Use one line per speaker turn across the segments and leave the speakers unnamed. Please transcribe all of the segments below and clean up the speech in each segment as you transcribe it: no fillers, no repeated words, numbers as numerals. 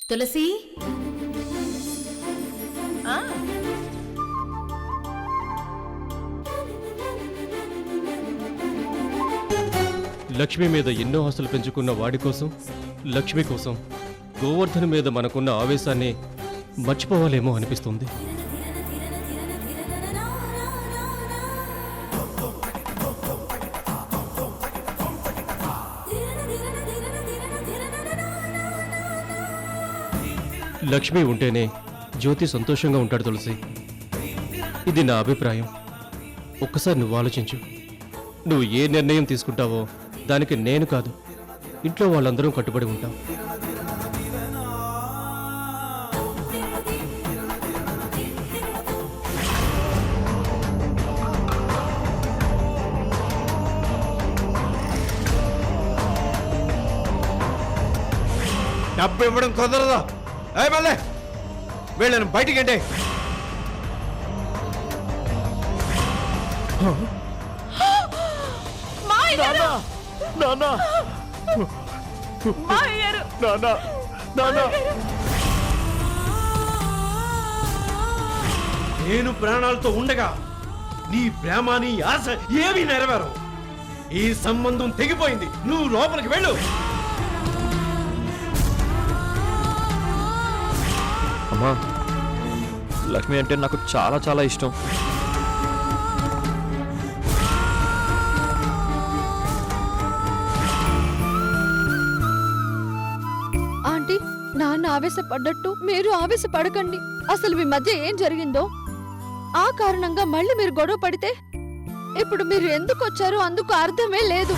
తులసి
లక్ష్మి మీద ఎన్నో ఆశలు పెంచుకున్న వాడి కోసం, లక్ష్మి కోసం గోవర్ధన్ మీద మనకున్న ఆవేశాన్ని మర్చిపోవాలేమో అనిపిస్తుంది. లక్ష్మి ఉంటేనే జ్యోతి సంతోషంగా ఉంటాడు తులసి. ఇది నా అభిప్రాయం. ఒక్కసారి నువ్వు ఆలోచించు. నువ్వు ఏ నిర్ణయం తీసుకుంటావో దానికి నేను కాదు, ఇంట్లో వాళ్ళందరూ కట్టుబడి ఉంటాం.
డబ్బు ఇవ్వడం కుదరదు. మళ్ళీ వీళ్ళని బయటికి అంటే నేను ప్రాణాలతో ఉండగా నీ ప్రేమ నీ ఆశ ఏమీ నెరవేరు. ఈ సంబంధం తెగిపోయింది. నువ్వు లోపలికి వెళ్ళు.
అమ్మా, లక్ష్మి అంటే నాకు చాలా చాలా ఇష్టం.
ఆంటీ, నాన్న ఆవేశపడ్డట్టు మీరు ఆవేశపడకండి. అసలు మీ మధ్య ఏం జరిగిందో, ఆ కారణంగా మళ్ళీ మీరు గొడవ పడితే ఇప్పుడు మీరు ఎందుకు వచ్చారో అందుకు అర్థమే లేదు.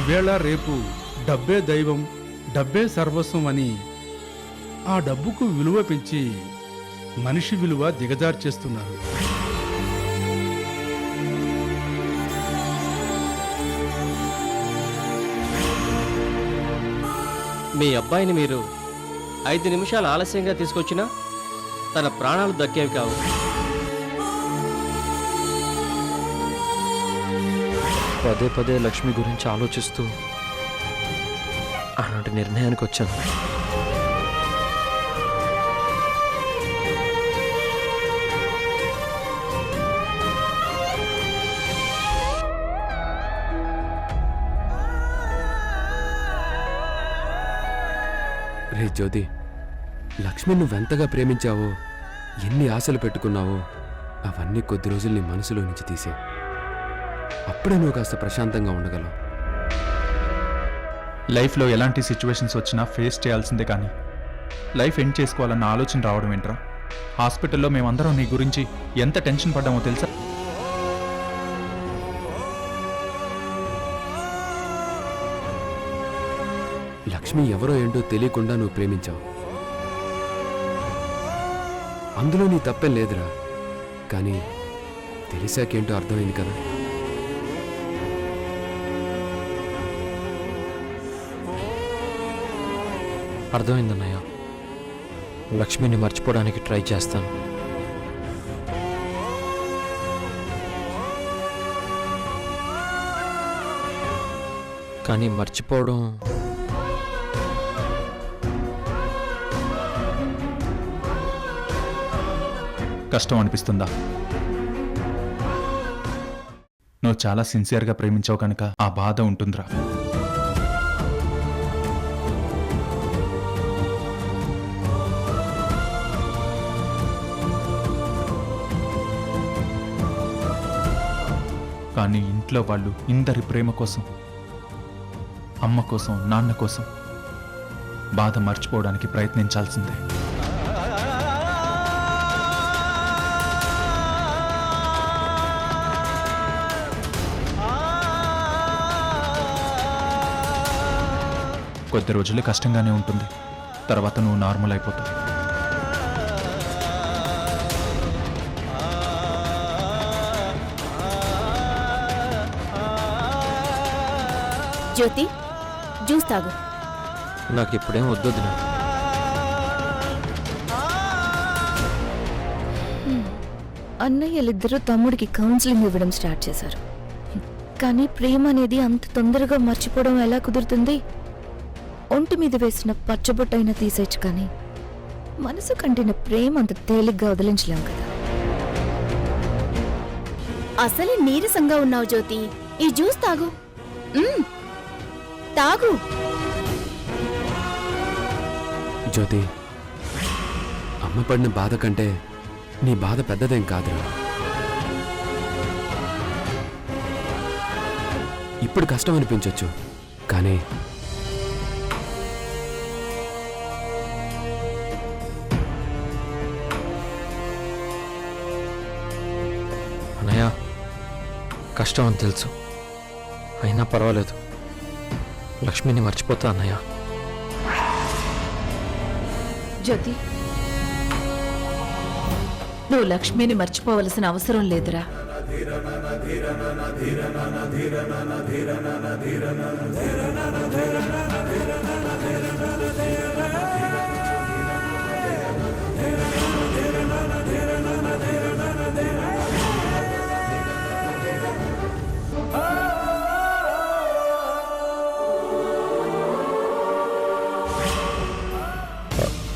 ఈవేళ రేపు డబ్బే దైవం, డబ్బే సర్వస్వం అని ఆ డబ్బుకు విలువ పెంచి మనిషి విలువ దిగజార్చేస్తున్నారు.
మీ అబ్బాయిని మీరు 5 నిమిషాలు ఆలస్యంగా తీసుకొచ్చినా తన ప్రాణాలు దక్కేవి కావు.
పదే పదే లక్ష్మి గురించి ఆలోచిస్తూ అలాంటి నిర్ణయానికి వచ్చాను.
రే జ్యోతి, లక్ష్మి నువ్వెంతగా ప్రేమించావో, ఎన్ని ఆశలు పెట్టుకున్నావో అవన్నీ కొద్ది రోజులు నీ మనసులో నుంచి తీసే. అప్పుడే నువ్వు కాస్త ప్రశాంతంగా ఉండగలవు.
లైఫ్లో ఎలాంటి సిచ్యువేషన్స్ వచ్చినా ఫేస్ చేయాల్సిందే, కానీ లైఫ్ ఎండ్ చేసుకోవాలన్న ఆలోచన రావడం ఏంట్రా? హాస్పిటల్లో మేమందరం నీ గురించి ఎంత టెన్షన్ పడ్డామో తెలుసా?
లక్ష్మి ఎవరో ఏంటో తెలియకుండా నువ్వు ప్రేమించావు. అందులో నీ తప్పేం లేదురా, కానీ తెలిసాకేంటో అర్థమైంది కదా.
అర్థమైందన్నయ్య. లక్ష్మిని మర్చిపోవడానికి ట్రై చేస్తాను. కానీ మర్చిపోవడం
కష్టం అనిపిస్తుందా? నువ్వు చాలా సిన్సియర్గా ప్రేమించావు కనుక ఆ బాధ ఉంటుందిరా. కానీ ఇంట్లో వాళ్ళు ఇందరి ప్రేమ కోసం, అమ్మ కోసం, నాన్న కోసం బాధ మర్చిపోవడానికి ప్రయత్నించాల్సిందే. కొద్ది రోజులు కష్టంగానే ఉంటుంది, తర్వాత నువ్వు నార్మల్ అయిపోతావు.
జ్యోతి, జ్యూస్ తాగు.
నాకు ఇప్పుడేం వద్దొద్దు.
అన్నయ్యలిద్దరూ తమ్ముడికి కౌన్సిలింగ్ ఇవ్వడం స్టార్ట్ చేశారు.
కానీ ప్రేమ అనేది అంత తొందరగా మర్చిపోవడం ఎలా కుదురుతుంది? ఒంటి మీద వేసిన పచ్చబొట్టైనా తీసేయచ్చు, కానీ మనసు కంటిన ప్రేమ అంత తేలిగ్గా వదిలించలేం కదా. అసలే నీరసంగా ఉన్నావు జ్యోతి, ఈ జ్యూస్ తాగు. తాగు.
జ్యోతి, అమ్మ పడిన బాధ కంటే నీ బాధ పెద్దదేం కాదురా. ఇప్పుడు కష్టం అనిపించవచ్చు, కానీ
అన్నయ్య, కష్టం అని తెలుసు, అయినా పర్వాలేదు. లక్ష్మిని మర్చిపోతా అన్నయ్య.
జ్యోతి, నువ్వు లక్ష్మిని మర్చిపోవలసిన అవసరం లేదురా.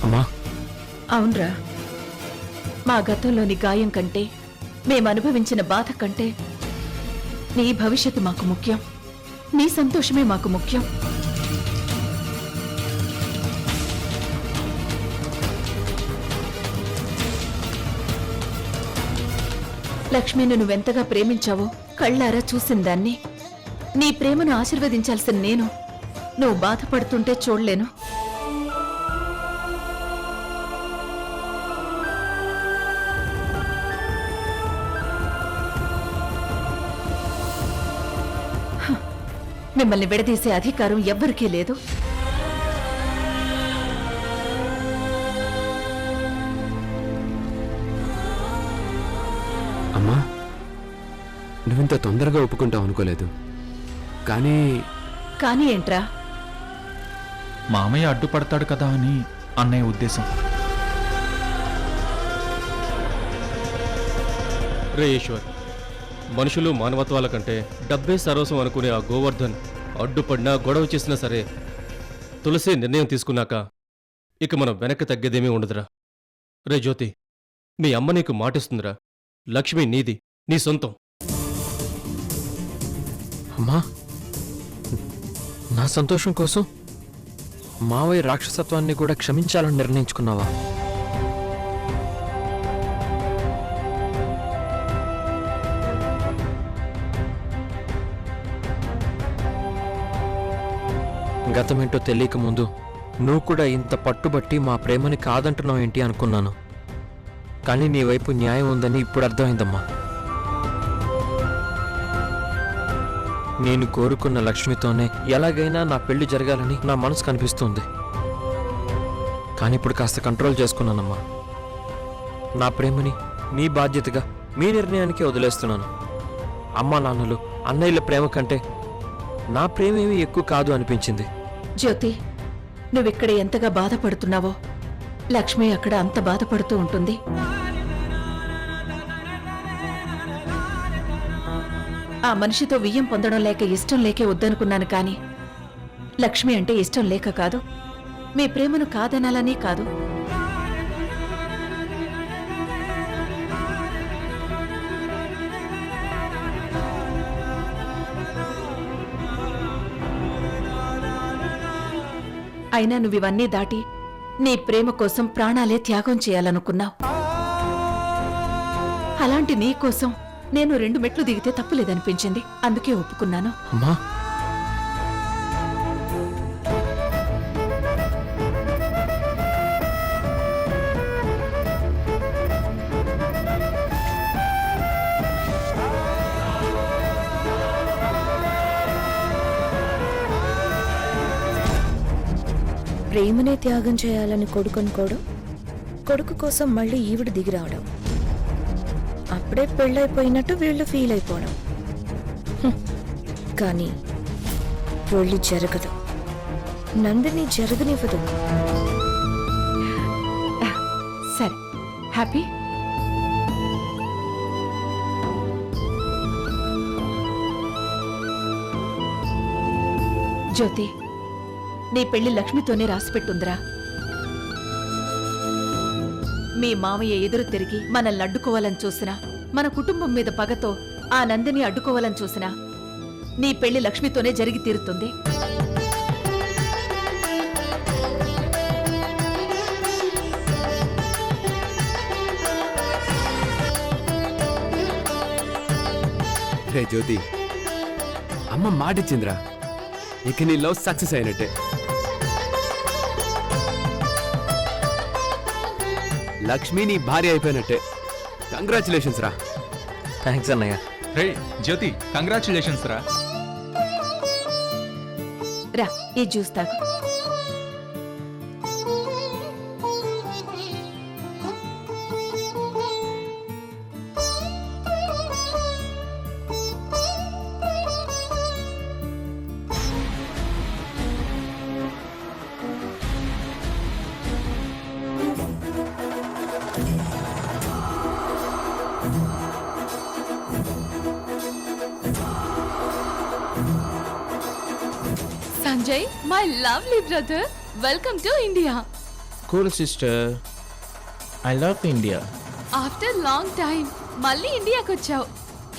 అమ్మా,
అవునరా, మా గతంలోని గాయం కంటే మేం అనుభవించిన బాధ కంటే నీ భవిష్యత్తు మాకు ముఖ్యం, నీ సంతోషమే మాకు ముఖ్యం. లక్ష్మిని నువ్వెంతగా ప్రేమించావో కళ్ళారా చూసిన దాన్ని. నీ ప్రేమను ఆశీర్వదించాల్సిన నేను నువ్వు బాధపడుతుంటే చూడలేను. మిమ్మల్ని విడదీసే అధికారం ఎవ్వరికీ లేదు.
అమ్మా, నువ్వింత తొందరగా ఒప్పుకుంటావు అనుకోలేదు. కానీ
కానీ ఏంట్రా?
మామయ్య అడ్డుపడతాడు కదా అని అన్నయ్య ఉద్దేశం.
రే ఈశ్వర్, మనుషులు మానవత్వాల కంటే డబ్బే సర్వస్వం అనుకునే ఆ గోవర్ధన్ అడ్డుపడినా గొడవ చేసినా సరే తులసి నిర్ణయం తీసుకున్నాక ఇక మనం వెనక్కి తగ్గేదేమీ ఉండదురా. రే జ్యోతి, మీ అమ్మ నీకు మాటిస్తుందిరా, లక్ష్మి నీది, నీ సొంతం.
అమ్మా, నా సంతోషం కోసం మావయ్య రాక్షసత్వాన్ని కూడా క్షమించాలని నిర్ణయించుకున్నావా? గతమేంటో తెలియక ముందు నువ్వు కూడా ఇంత పట్టుబట్టి మా ప్రేమని కాదంటున్నావు ఏంటి అనుకున్నాను. కానీ నీ వైపు న్యాయం ఉందని ఇప్పుడు అర్థమైందమ్మా. నేను కోరుకున్న లక్ష్మితోనే ఎలాగైనా నా పెళ్లి జరగాలని నా మనసు కనిపిస్తుంది. కానీ ఇప్పుడు కాస్త కంట్రోల్ చేసుకున్నానమ్మా. నా ప్రేమని నీ బాధ్యతగా మీ నిర్ణయానికి వదిలేస్తున్నాను. అమ్మా నాన్నలు అన్నయ్యల ప్రేమ కంటే నా ప్రేమేమీ ఎక్కువ కాదు అనిపించింది.
జ్యోతి, నువ్విక్కడ ఎంతగా బాధపడుతున్నావో లక్ష్మి అక్కడ అంత బాధపడుతూ ఉంటుంది. ఆ మనిషితో వియ్యం పొందడం లేక ఇష్టం లేకే వద్దనుకున్నాను, కానీ లక్ష్మి అంటే ఇష్టం లేక కాదు, మీ ప్రేమను కాదనాలనే కాదు. అయినా నువ్వివన్నీ దాటి నీ ప్రేమ కోసం ప్రాణాలే త్యాగం చేయాలనుకున్నావు. అలాంటి నీ కోసం నేను 2 మెట్లు దిగితే తప్పులేదనిపించింది, అందుకే ఒప్పుకున్నాను.
అమ్మా,
ప్రేమనే త్యాగం చేయాలని కొడుకు అనుకోవడం, కొడుకు కోసం మళ్ళీ ఈవిడ దిగి రావడం, అప్పుడే పెళ్ళైపోయినట్టు వీళ్ళు ఫీల్ అయిపోవడం. కానీ పెళ్ళి జరగదు, నందిని జరగనివ్వదు.
సరే, హ్యాపీ? జ్యోతి నీ పెళ్లి లక్ష్మితోనే రాసిపెట్టుందిరా. మీ మామయ్య ఎదురు తిరిగి మనల్ని అడ్డుకోవాలని చూసినా, మన కుటుంబం మీద పగతో ఆ నందిని అడ్డుకోవాలని చూసినా నీ పెళ్లి లక్ష్మితోనే జరిగి తీరుతుంది.
రే జ్యోతి, అమ్మ మాటిచ్చిందిరా, ఇక నీ లవ్ సక్సెస్ అయినట్టే. లక్ష్మి నీ భార్య అయిపోయినట్టే. కంగ్రాచులేషన్స్ రా.
థ్యాంక్స్ అన్నయ్య.
రే జ్యోతి, కంగ్రాచులేషన్స్ రా.
రా ఈ జ్యూస్ తాగు.
Sanjay, my lovely brother, welcome to India.
Cool sister, I love India.
After long time మళ్ళీ ఇండియాకి వచ్చావు.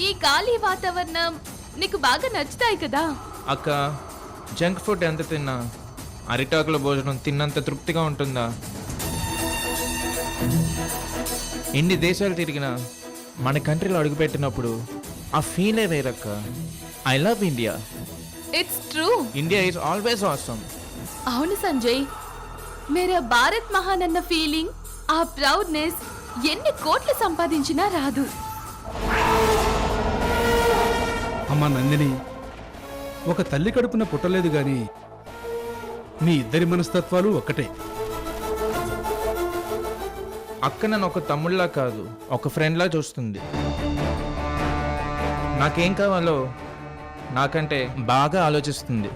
ఈ ఖాళీ వాతావరణం నీకు బాగా నచ్చుతాయి కదా?
అక్క, జంక్ ఫుడ్ ఎంత తిన్నా అరిటాకుల భోజనం తిన్నంత తృప్తిగా ఉంటుందా? ఎన్ని దేశాలు తిరిగినా మన కంట్రీలో అడుగుపెట్టినప్పుడు ఆ ఫీలే వేరక్క. I love India.
It's true.
India is always awesome.
అవును సంజయ్, మేరా భారత్ మహాన్ అన్న ఫీలింగ్, ఆ ప్రౌడ్నెస్ ఎన్ని కోట్లు సంపాదించినా రాదు.
అమ్మ నందిని, ఒక తల్లి కడుపున పుట్టలేదు గాని మీ ఇద్దరి మనస్తత్వాలు ఒక్కటే.
అక్క నన్ను ఒక తమ్ముళ్ళలా కాదు, ఒక ఫ్రెండ్లా చూస్తుంది. నాకేం కావాలో నాకంటే బాగా ఆలోచిస్తుంది.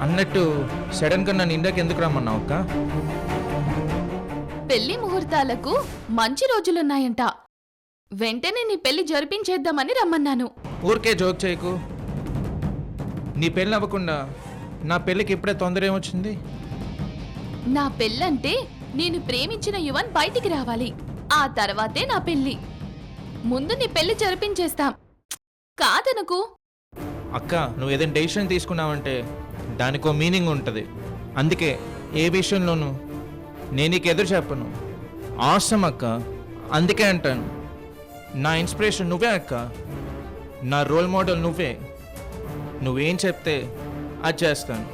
అన్నట్టు సడన్గా నన్ను ఇండియాకి ఎందుకు రమ్మన్నావు అక్క?
పెళ్లి ముహూర్తాలకు మంచి రోజులున్నాయంట. వెంటనే నీ పెళ్లి జరిపించేద్దామని రమ్మన్నాను.
ఊరికే జోక్ చేయకు. నీ పెళ్ళి అవ్వకుండా నా పెళ్ళికి ఇప్పుడే తొందర ఏమొచ్చింది?
నా పెళ్ళంటే నేను ప్రేమించిన యువన్ బయటికి రావాలి, ఆ తర్వాతే నా పెళ్లి. ముందు నీ పెళ్లి జరిపించేస్తాం, కాదనుకు.
అక్క, నువ్వు ఏదైనా డెసిషన్ తీసుకున్నావంటే దానికో మీనింగ్ ఉంటుంది. అందుకే ఏ విషయంలోనూ నేను నీకు ఎదురు చెప్పను. ఆసం అక్క, అందుకే అంటాను. నా ఇన్స్పిరేషన్ నువ్వే అక్క, నా రోల్ మోడల్ నువ్వే. నువ్వేం చెప్తే అది చేస్తాను.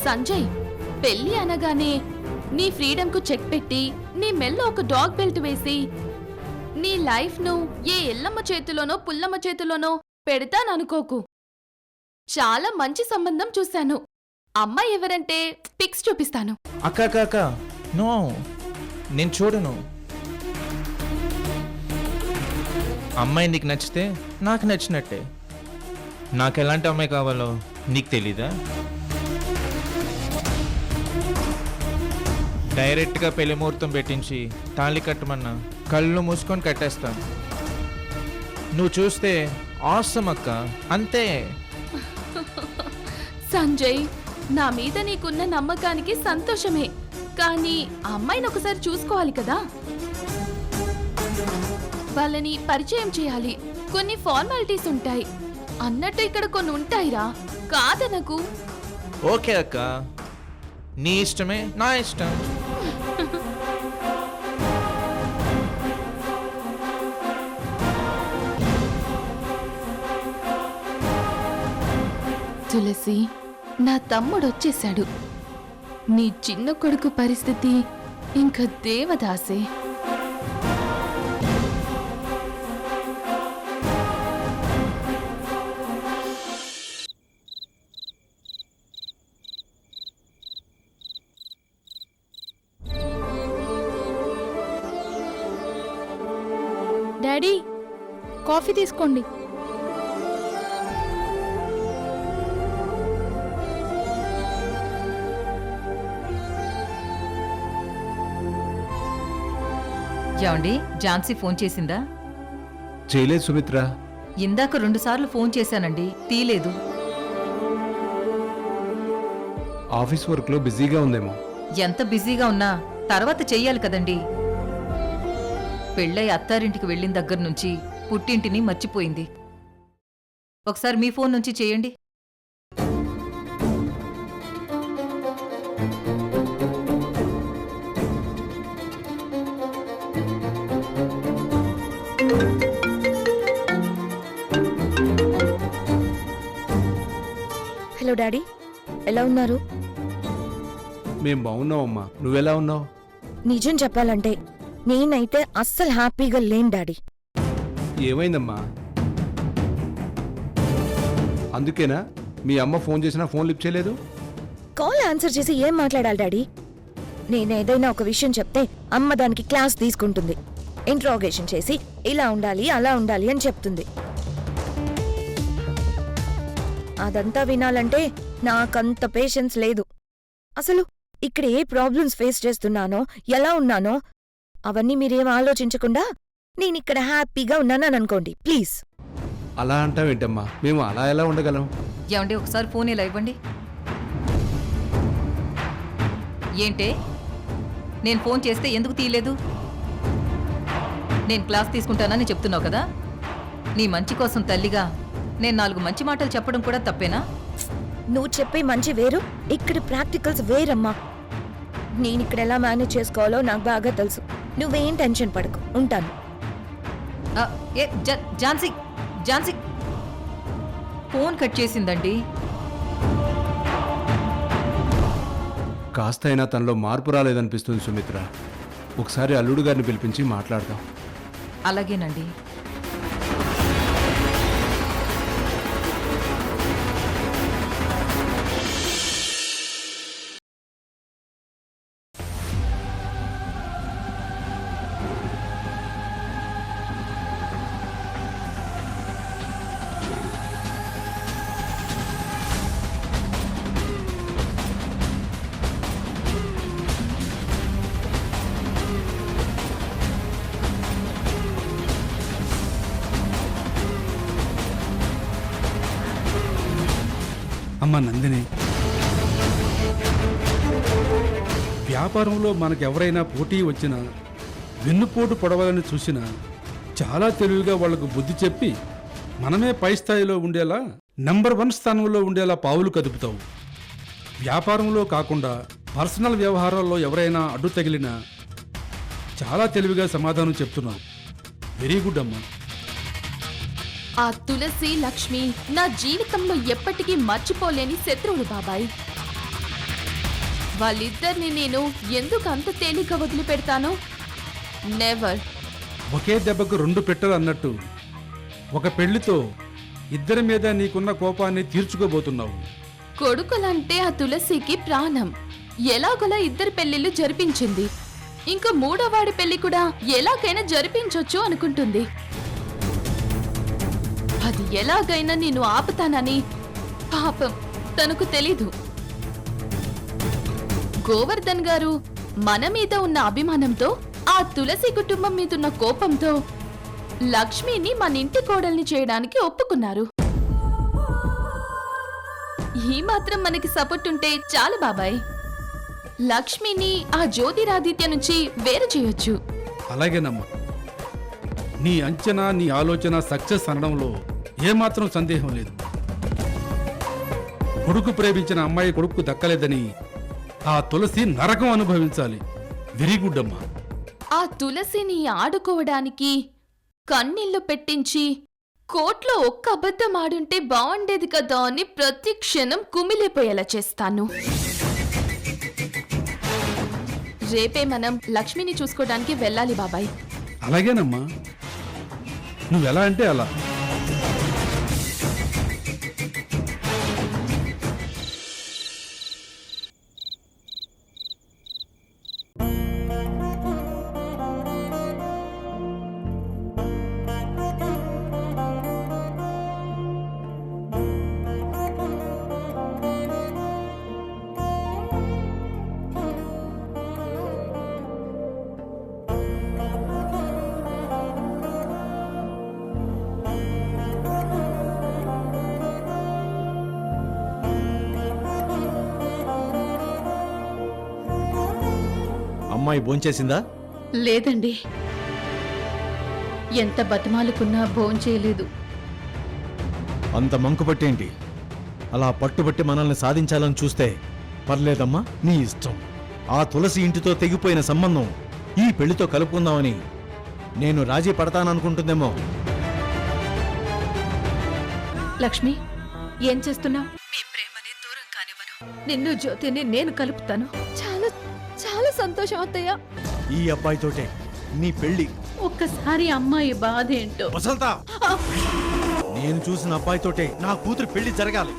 సంజయ్, పెళ్లి అనగానే నీ ఫ్రీడమ్ కు చెక్ పెట్టి నీ మెల్లో ఒక డాగ్ బెల్ట్ వేసి నీ లైఫ్ ను ఏ ఎల్లమ్మ చేతిలోనో పుల్లమ్మ చేతిలోనో పెడతాననుకోకు. చాలా మంచి సంబంధం చూశాను. అమ్మాయి ఎవరంటే పిక్స్ చూపిస్తాను.
అక్క అక్క అక్క, నో, నేను చూడను. అమ్మాయి నీకు నచ్చితే నాకు నచ్చినట్టే. నాకు ఎలాంటి అమ్మాయి కావాలో నీకు తెలీదా? డైరెక్ట్గా పెళ్లి ముహూర్తం పెట్టించి తాళి కట్టమన్నా కళ్ళు మూసుకొని కట్టేస్తాను. నువ్వు చూస్తే ఆసమ్ అక్క, అంతే.
సంజయ్, నా మీద నీకున్న నమ్మకానికి సంతోషమే, కానీ ఆ అమ్మాయిని ఒకసారి చూసుకోవాలి కదా. వాళ్ళని పరిచయం చేయాలి, కొన్ని ఫార్మాలిటీస్ ఉంటాయి. అన్నట్టు ఇక్కడ కొన్ని ఉంటాయిరా, కాదనకు.
ఓకే అక్క, నీ ఇష్టమే నా ఇష్టం.
తులసి, నా తమ్ముడు వచ్చేశాడు. నీ చిన్న కొడుకు పరిస్థితి ఇంకా దేవదాసే.
డాడీ, కాఫీ తీసుకోండి.
ఏమండి, ఝాన్సీ ఫోన్ చేసిందా?
చేయలేదు సుమిత్ర.
ఇందాక 2 సార్లు ఫోన్ చేశానండి, తీలేదు.
ఆఫీస్ వర్క్లో బిజీగా ఉందేమో.
ఎంత బిజీగా ఉన్నా తర్వాత చెయ్యాలి కదండి. పెళ్ళై అత్తారింటికి వెళ్ళిన దగ్గర నుంచి పుట్టింటిని మర్చిపోయింది. ఒకసారి మీ ఫోన్ నుంచి చేయండి.
హలో డాడీ, ఎలా ఉన్నారు?
మేం బాగున్నావమ్మా, నువ్వెలా ఉన్నావు?
నిజం చెప్పాలంటే నేనైతే అస్సలు హ్యాపీగా లేను డాడీ.
ఏమైందమ్మా? అందుకేనా మీ అమ్మ ఫోన్ చేసినా ఫోన్ లిఫ్ట్ చేయలేదు?
కాల్ ఆన్సర్ చేసి ఏం మాట్లాడాలి డాడీ? నేనేదైనా ఒక విషయం చెప్తే అమ్మ దానికి క్లాస్ తీసుకుంటుంది, ఇంట్రాగేషన్ చేసి ఇలా ఉండాలి అలా ఉండాలి అని చెప్తుంది. అదంతా వినాలంటే నాకంత పేషెన్స్ లేదు. అసలు ఇక్కడ ఏ ప్రాబ్లమ్స్ ఫేస్ చేస్తున్నానో, ఎలా ఉన్నానో అవన్నీ మీరేం ఆలోచించకుండా నేనిక్కడ హ్యాపీగా ఉన్నానని అనుకోండి ప్లీజ్.
అలా అంటావేంటమ్మా, మేము అలా ఎలా ఉండగలం?
ఏమండి, ఒకసారి ఫోన్ ఇలా ఇవ్వండి. ఏంటే, నేను ఫోన్ చేస్తే ఎందుకు తీయలేదు? నేను క్లాస్ తీసుకుంటానని చెప్తున్నావు కదా. నీ మంచి కోసం తల్లిగా నేను 4 మంచి మాటలు చెప్పడం కూడా తప్పేనా?
నువ్వు చెప్పే మంచి వేరు, ఇక్కడ ప్రాక్టికల్స్ వేరమ్మా. నేనిక్కడ ఎలా మేనేజ్ చేసుకోవాలో నాకు బాగా తెలుసు. నువ్వేం టెన్షన్ పడకు, ఉంటాను.
ఝాన్సీ, ఝాన్సీ ఫోన్ కట్ చేసిందండి.
కాస్త అయినా తనలో మార్పు రాలేదనిపిస్తుంది సుమిత్ర. ఒకసారి అల్లుడు గారిని పిలిపించి మాట్లాడదాం.
అలాగేనండి.
అమ్మ నందిని, వ్యాపారంలో మనకెవరైనా పోటీ వచ్చినా, వెన్నుపోటు పొడవాలని చూసినా చాలా తెలివిగా వాళ్లకు బుద్ధి చెప్పి మనమే పై స్థాయిలో ఉండేలా, నంబర్ 1 స్థానంలో ఉండేలా పావులు కదుపుతావు. వ్యాపారంలో కాకుండా పర్సనల్ వ్యవహారాల్లో ఎవరైనా అడ్డు తగిలినా చాలా తెలివిగా సమాధానం చెప్తున్నావు. వెరీ గుడ్ అమ్మా.
ఆ తులసి లక్ష్మి నా జీవితంలో ఎప్పటికీ మర్చిపోలేని శత్రువులు బాబాయ్. వాళ్ళిద్దరిని నేను ఎందుకు అంత తేలిక వదిలిపెడతాను? నెవర్.
ఒకే దెబ్బకు 2 పెట్టెలు అన్నట్టు ఒక పెళ్లితో ఇద్దరి మీద నీకున్న కోపాన్ని తీర్చుకోబోతున్నావు.
కొడుకులంటే ఆ తులసికి ప్రాణం. ఎలాగోలా 2 పెళ్లిళ్ళు జరిపించింది. ఇంకా 3వ వాడి పెళ్లి కూడా ఎలాగైనా జరిపించొచ్చు అనుకుంటుంది. అది ఎలాగైనా నేను ఆపుతానని పాపం తనకు తెలీదు. గోవర్ధన్ గారు మన మీద ఉన్న అభిమానంతో, ఆ తులసి కుటుంబం మీదున్న కోపంతో లక్ష్మిని మన ఇంటి కోడల్ని చేయడానికి ఒప్పుకున్నారు. ఈ మాత్రం మనకి సపోర్ట్ ఉంటే చాలు బాబాయ్. లక్ష్మిని ఆ జ్యోతిరాదిత్య నుంచి వేరు చేయొచ్చు.
అలాగేనమ్మా, నీ అంచనా, నీ ఆలోచన సక్సెస్ అనడంలో ఏమాత్రం సందేహం లేదు. కొడుకు ప్రేమించిన అమ్మాయి కొడుకు దక్కలేదని ఆ తులసి నరకం అనుభవించాలి. వెరీ గుడ్ అమ్మా.
ఆ తులసిని ఆడుకోవడానికి కన్నీళ్లు పెట్టించి కోర్టులో ఒక్క అబద్ధం ఆడుంటే బాగుండేది కదా అని ప్రతి క్షణం కుమిలిపోయేలా చేస్తాను. రేపే మనం లక్ష్మిని చూసుకోవడానికి వెళ్ళాలి బాబాయ్.
అలాగేనమ్మా, నువ్వెలా అంటే అలా.
అమ్మాయి భోంచేసిందా?
లేదండి, ఎంత బతిమాలుకున్నా భోంచేయలేదు.
అంత మంకుపట్టేంటి? అలా పట్టుబట్టి మనల్ని సాధించాలని చూస్తే పర్లేదమ్మా, నీ ఇష్టం. ఆ తులసి ఇంటితో తెగిపోయిన సంబంధం ఈ పెళ్లితో కలుపుకుందామని నేను రాజీ పడతాననుకుంటుందేమో.
లక్ష్మి, ఏం చేస్తున్నావు? మీ ప్రేమని దూరం కానివ్వను. నిన్ను జ్యోతిని నేను కలుపుతాను. చాలా చాలా సంతోషం అత్తయ్య.
ఈ అబ్బాయితోటే నీ పెళ్లి.
ఒక్కసారి అమ్మాయి బాధ ఏంటో.
వసంత, నేను చూసిన అబ్బాయితోటే నా కూతురు పెళ్లి జరగాలి.